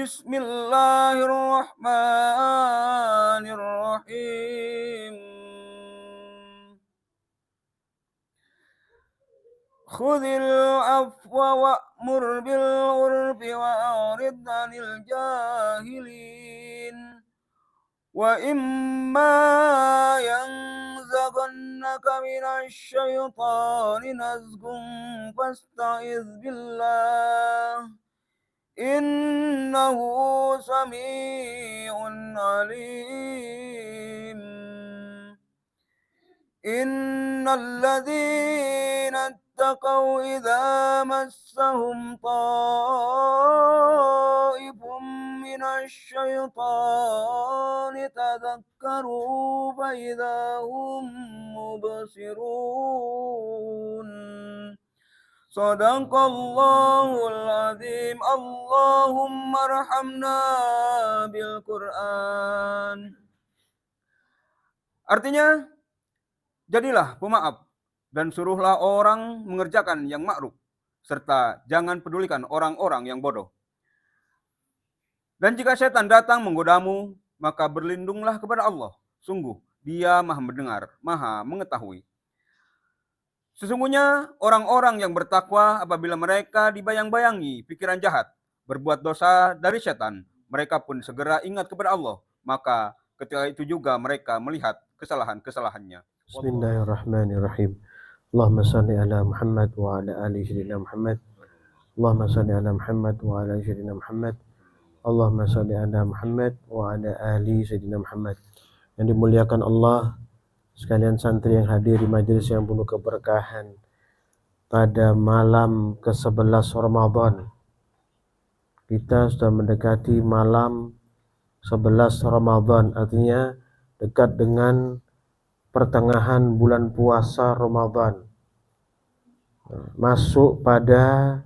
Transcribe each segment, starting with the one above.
Bismillahirrahmanirrahim. Khudhil afwa wa'mur bil urfi wa'rid 'anil jahilin. Wa imma yanzaghannaka minasy syaitani nazghun fasta'iz billah. Innahu sami'un alim. Innal ladzina ittaqaw idza massahum ta'ifum minasy syaitani tadzakkaru fa idza hum mubsirun. Sadaqallahul azim. Allahumma arhamna bil Qur'an. Artinya, jadilah pemaaf dan suruhlah orang mengerjakan yang ma'ruf, serta jangan pedulikan orang-orang yang bodoh. Dan jika setan datang menggodamu, maka berlindunglah kepada Allah. Sungguh, Dia Maha mendengar, Maha mengetahui. Sesungguhnya orang-orang yang bertakwa apabila mereka dibayang-bayangi pikiran jahat, berbuat dosa dari setan, mereka pun segera ingat kepada Allah. Maka ketika itu juga mereka melihat kesalahan-kesalahannya. Bismillahirrahmanirrahim. Allahumma salli ala Muhammad wa ala ali sayyidina Muhammad. Allahumma salli ala Muhammad wa ala ali sayyidina Muhammad. Allahumma salli ala Muhammad wa ala ali sayyidina Muhammad. Yang dimuliakan Allah, sekalian santri yang hadir di majelis yang penuh keberkahan pada malam ke-11 Ramadan. Kita sudah mendekati malam 11 Ramadan, artinya dekat dengan pertengahan bulan puasa Ramadan. Masuk pada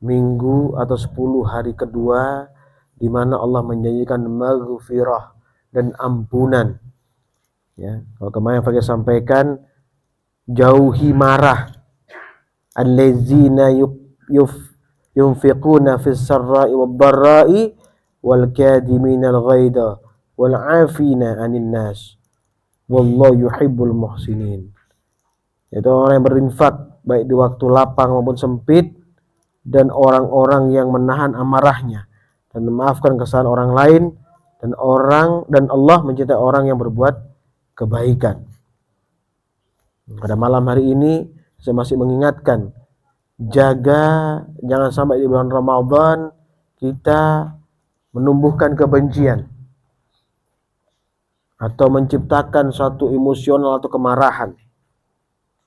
minggu atau 10 hari kedua di mana Allah menjanjikan maghfirah dan ampunan. Ya, kalau kemarin saya sampaikan, jauhi marah. Allazina yunfiquna fis sarra'i wad dharra'i wal kadhimina al ghaidha wal 'afina 'anil nas. Wallahu yuhibbul muhsinin. Itu orang yang berinfak baik di waktu lapang maupun sempit, dan orang-orang yang menahan amarahnya dan memaafkan kesalahan orang lain, dan Allah mencintai orang yang berbuat kebaikan. Pada malam hari ini saya masih mengingatkan, jangan sampai di bulan Ramadan kita menumbuhkan kebencian atau menciptakan suatu emosional atau kemarahan,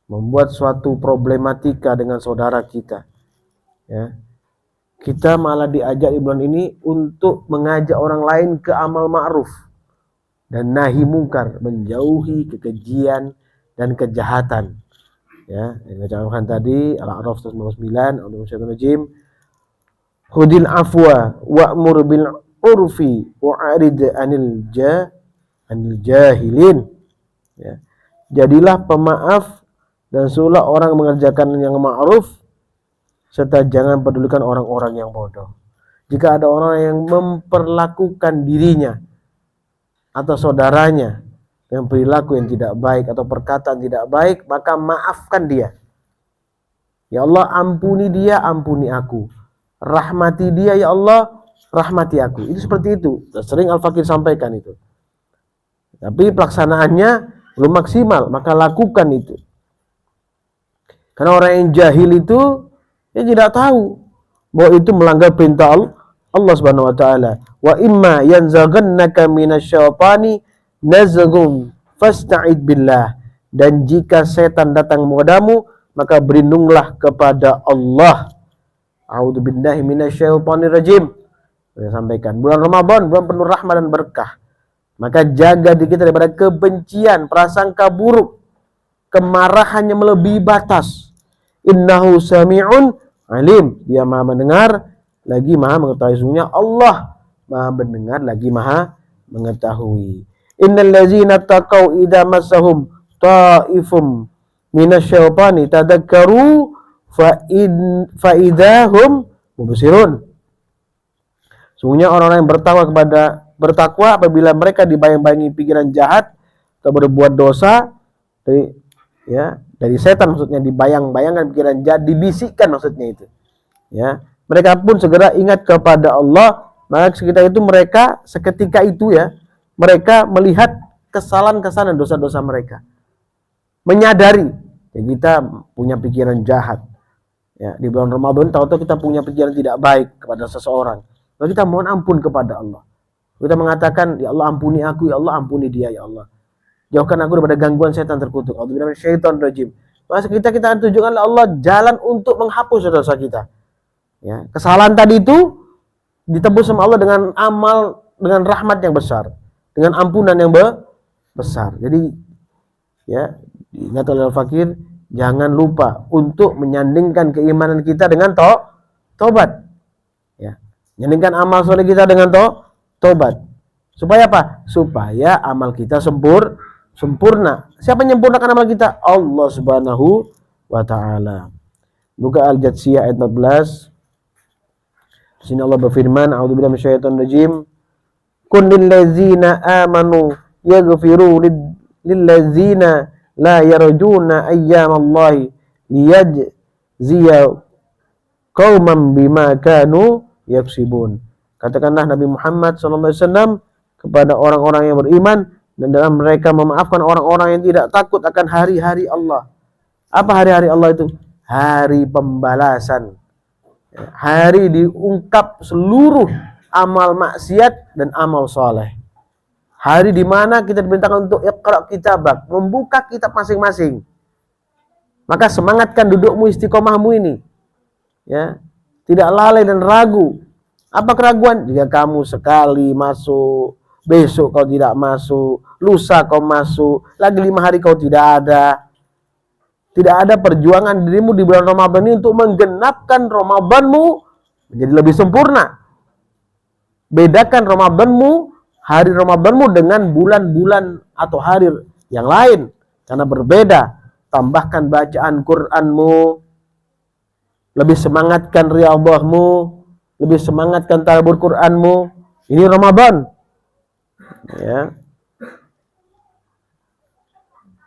membuat suatu problematika dengan saudara kita. Ya. Kita malah diajak di bulan ini untuk mengajak orang lain ke amal ma'ruf dan nahi mungkar, menjauhi kekejian dan kejahatan. Ya, yang saya ucapkan tadi Al-A'raf 199, Al-Rajim, Khudil afwa wa'mur bil urfi wa'rid 'anil jahilin. Ya. Jadilah pemaaf dan suruhlah orang mengerjakan yang ma'ruf, serta jangan pedulikan orang-orang yang bodoh. Jika ada orang yang memperlakukan dirinya atau saudaranya dengan perilaku yang tidak baik atau perkataan tidak baik, maka maafkan dia. Ya Allah, ampuni dia, ampuni aku. Rahmati dia, ya Allah, rahmati aku. Itu seperti itu. Sering Al-Fakir sampaikan itu. Tapi pelaksanaannya belum maksimal, maka lakukan itu. Karena orang yang jahil itu dia tidak tahu bahwa itu melanggar perintah Allah Subhanahu wa taala. Wa imma yanzaghannaka minasyaitani nazghun fasta'id billah. Dan jika setan datang kepadamu, maka berlindunglah kepada Allah. A'udzubillahi minasyaitonir rajim. Saya sampaikan, bulan Ramadan bulan penuh rahmat dan berkah. Maka jaga diri kita daripada kebencian, prasangka buruk, kemarahan yang melebihi batas. Innahu sami'un alim. Dia Maha mendengar lagi Maha mengetahui. Sesungguhnya Allah Maha mendengar lagi Maha mengetahui. Innal ladzina taqaw idza massahum ta'ifum minasyaitani tadzakkaru fa idahum mubsirun. Sungguhnya orang-orang yang bertakwa apabila mereka dibayang-bayangi pikiran jahat atau berbuat dosa dari setan, maksudnya dibayang-bayangkan pikiran jahat, dibisikkan maksudnya itu. Ya, mereka pun segera ingat kepada Allah, maka seketika itu mereka melihat kesalahan-kesalahan dan dosa-dosa mereka. Menyadari kita punya pikiran jahat. Ya, di bulan Ramadan tahu-tahu kita punya pikiran tidak baik kepada seseorang. Lalu kita mohon ampun kepada Allah. Kita mengatakan, ya Allah ampuni aku, ya Allah ampuni dia, ya Allah. Jauhkan aku daripada gangguan setan terkutuk. A'udzubillahi minasyaitonir rajim. Maka kita akan tunjukkan oleh Allah jalan untuk menghapus dosa kita. Ya, kesalahan tadi itu ditebus sama Allah dengan amal, dengan rahmat yang besar, dengan ampunan yang besar. Jadi ya, ingat oleh Al-Fakir, jangan lupa untuk menyandingkan keimanan kita dengan tobat. Ya, menyandingkan amal soleh kita dengan tobat. Supaya apa? Supaya amal kita sempurna. Siapa yang menyempurnakan amal kita? Allah Subhanahu wa taala. Buka Al-Jatsiyah ayat 14. Di sini Allah berfirman, a'udzubillahi minasyaitonir rajim. Kun lil ladzina amanu yaghfiru lil ladzina la yarjuna ayyamallahi liyajziya qauman bima kanu yaksibun. Katakanlah Nabi Muhammad SAW kepada orang-orang yang beriman, dan dalam mereka memaafkan orang-orang yang tidak takut akan hari-hari Allah. Apa hari-hari Allah itu? Hari pembalasan. Hari diungkap seluruh amal maksiat dan amal soleh. Hari di mana kita diperintahkan untuk iqra' kitabak, membuka kitab masing-masing. Maka semangatkan dudukmu, istiqomahmu ini. Ya, tidak lalai dan ragu. Apa keraguan? Jika kamu sekali masuk, besok kau tidak masuk, lusa kau masuk, lagi 5 hari kau tidak ada. Tidak ada perjuangan dirimu di bulan Ramadan ini untuk menggenapkan Ramadanmu menjadi lebih sempurna. Bedakan hari Ramadanmu dengan bulan-bulan atau hari yang lain, karena berbeda. Tambahkan bacaan Qur'anmu, lebih semangatkan riyadhahmu, lebih semangatkan tadabbur Qur'anmu. Ini Ramadan. Ya.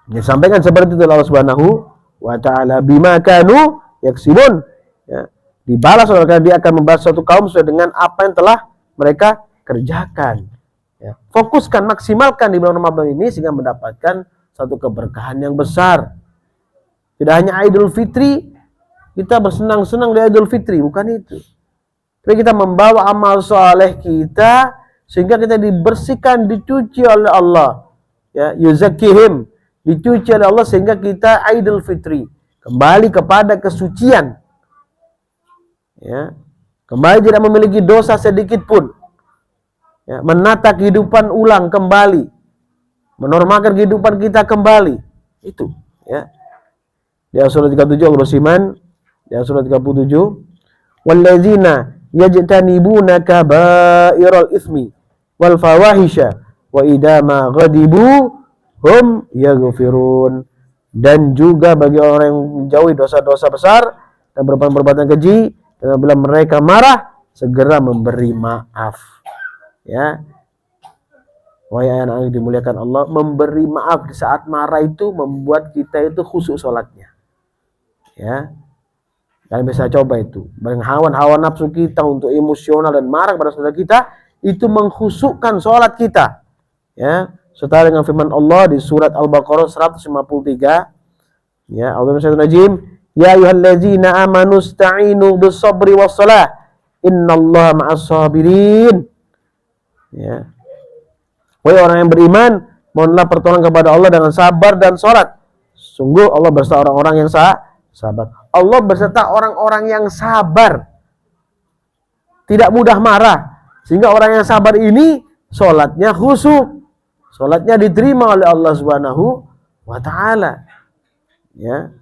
Disampaikan seperti itu Allah Subhanahu wa ta'ala, bima kanu yaksibun. Ya. Dibalas oleh karena dia akan membalas suatu kaum sesuai dengan apa yang telah mereka kerjakan. Ya. Fokuskan, maksimalkan di bulan Ramadan ini sehingga mendapatkan satu keberkahan yang besar. Tidak hanya Idul Fitri, kita bersenang-senang di Idul Fitri, bukan itu. Tapi kita membawa amal soleh kita sehingga kita dibersihkan, dicuci oleh Allah. Ya, yuzakihim, dicuci oleh Allah sehingga kita Idul Fitri kembali kepada kesucian. Ya, kembali tidak memiliki dosa sedikit pun. Ya, menata kehidupan ulang kembali, menormalkan kehidupan kita kembali. Itu, ya. Di surah 37 Allah berfirman, di surah 37, walladzina yajtanibuna kaba'iral itsmi wal fawahisha wa idza ma ghadibu hum yaghfirun. Dan juga bagi orang yang menjauhi dosa-dosa besar dan perbuatan keji, dan apabila mereka marah segera memberi maaf. Ya, wahai anak-anak dimuliakan Allah, memberi maaf di saat marah itu membuat kita itu khusyuk sholatnya. Ya, kalian bisa coba itu. Hawa nafsu kita untuk emosional dan marah kepada saudara kita itu mengkhusukkan sholat kita. Ya, setara dengan firman Allah di surat Al-Baqarah 153. Ya, A'udzubillahi ya ayyuhallazina amanu ista'inu bis-sabri was-shalah innallaha ma'as-sabirin. Ya. Wahai orang yang beriman, mohonlah pertolongan kepada Allah dengan sabar dan sholat. Sungguh Allah beserta orang-orang yang sabar. Allah beserta orang-orang yang sabar, tidak mudah marah. Sehingga orang yang sabar ini sholatnya khusyuk, sholatnya diterima oleh Allah Subhanahu wa ta'ala. Ya,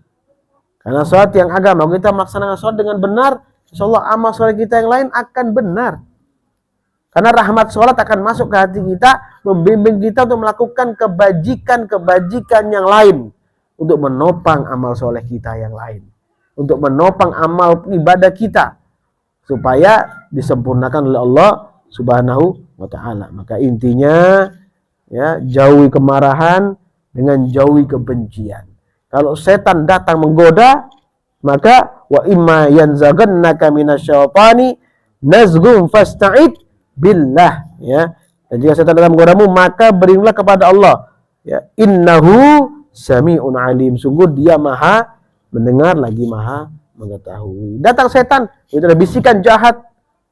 karena sholat yang agama, kita melaksanakan sholat dengan benar, insyaallah amal sholat kita yang lain akan benar. Karena rahmat sholat akan masuk ke hati kita, membimbing kita untuk melakukan kebajikan-kebajikan yang lain, untuk menopang amal soleh kita yang lain, untuk menopang amal ibadah kita, supaya disempurnakan oleh Allah Subhanahu wa ta'ala. Maka intinya ya, jauhi kemarahan dengan jauhi kebencian. Kalau setan datang menggoda, maka wa imma yanzaghannaka minasyaitani nazghum fasta'id billah, ya. Dan jika setan datang menggodamu, maka berilah kepada Allah, ya. Innahu sami'un alim, sungguh dia maha mendengar lagi maha mengetahui. Datang setan, itu ada bisikan jahat,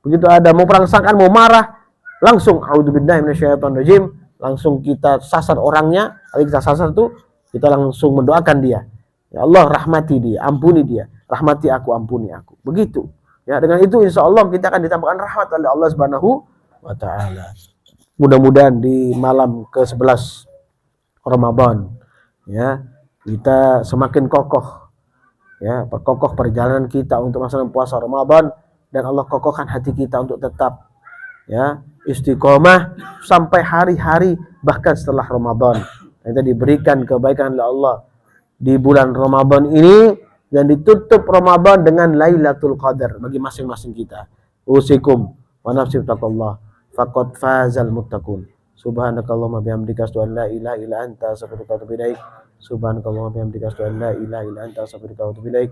begitu ada mau perangsangkan, mau marah, langsung a'udzubillahi minasyaitonirrajim, langsung kita sasar orangnya. Kalau kita sasar tuh, kita langsung mendoakan dia, ya Allah rahmati dia, ampuni dia, rahmati aku, ampuni aku. Begitu. Ya, dengan itu insya Allah kita akan ditambahkan rahmat oleh Allah Subhanahu wa ta'ala. Mudah-mudahan di malam ke-11 Ramadan, ya, kita semakin kokoh, ya, perkokoh perjalanan kita untuk melaksanakan puasa Ramadan, dan Allah kokohkan hati kita untuk tetap, ya, istiqomah sampai hari-hari bahkan setelah Ramadan. Kita diberikan kebaikan oleh Allah di bulan Ramadan ini, dan ditutup Ramadan dengan Lailatul Qadar bagi masing-masing kita. Usikum wa nafsi taqallah faqad fazal muttaqun. Subhanakallahumma bihamdika asyhadu an la ilaha illa anta astaghfiruka wa atubu ilaik. Subhanakallahumma bihamdika asyhadu an la ilaha illa anta astaghfiruka wa atubu ilaik.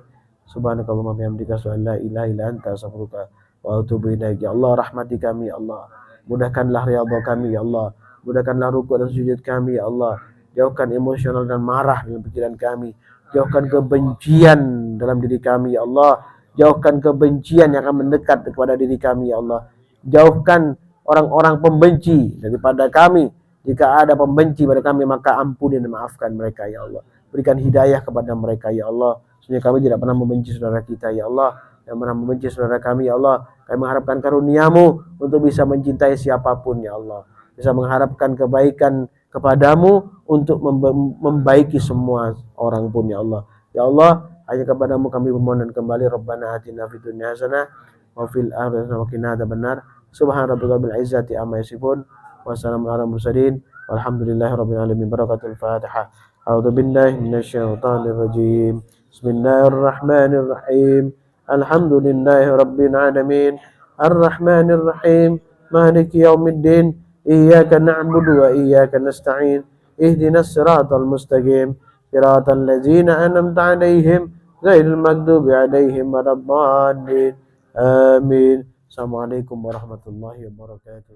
Subhanakallahumma bihamdika asyhadu an la ilaha illa anta astaghfiruka wa atubu ilaik. Ya Allah, rahmati kami ya Allah. Mudahkanlah ridha kami ya Allah. Mudahkanlah rukuk dan sujud kami ya Allah. Jauhkan emosional dan marah dalam pikiran kami. Jauhkan kebencian dalam diri kami ya Allah. Jauhkan kebencian yang akan mendekat kepada diri kami ya Allah. Jauhkan orang-orang pembenci daripada kami. Jika ada pembenci pada kami, maka ampuni dan maafkan mereka ya Allah. Berikan hidayah kepada mereka ya Allah. Sehingga kami tidak pernah membenci saudara kita ya Allah. Yang pernah membenci saudara kami ya Allah. Kami mengharapkan karunia-Mu untuk bisa mencintai siapapun ya Allah. Bisa mengharapkan kebaikan kepadamu untuk membaiki semua orang pun ya Allah. Ya Allah, hanya kepadamu kami memohon dan kembali. Rabbana atina fid dunya hasanah wa fil akhirati hasanah wa qina adzabannar. Subhana rabbika rabbil izzati amma yasifun wa salamun alal mursalin walhamdulillahi rabbil alamin. Barakatul Fatihah. A'udzu billahi minasyaitonir rajim. Bismillahirrahmanirrahim. Alhamdulillahi rabbil alamin. Arrahmanir rahim. Maliki yaumiddin. Iyyaka na'budu wa iyyaka nasta'in. Ihdinas siratal mustaqim. Siratal ladzina an'amta 'alaihim ghairil maghdubi 'alaihim waladdallin. Amin. Assalamualaikum warahmatullahi wabarakatuh.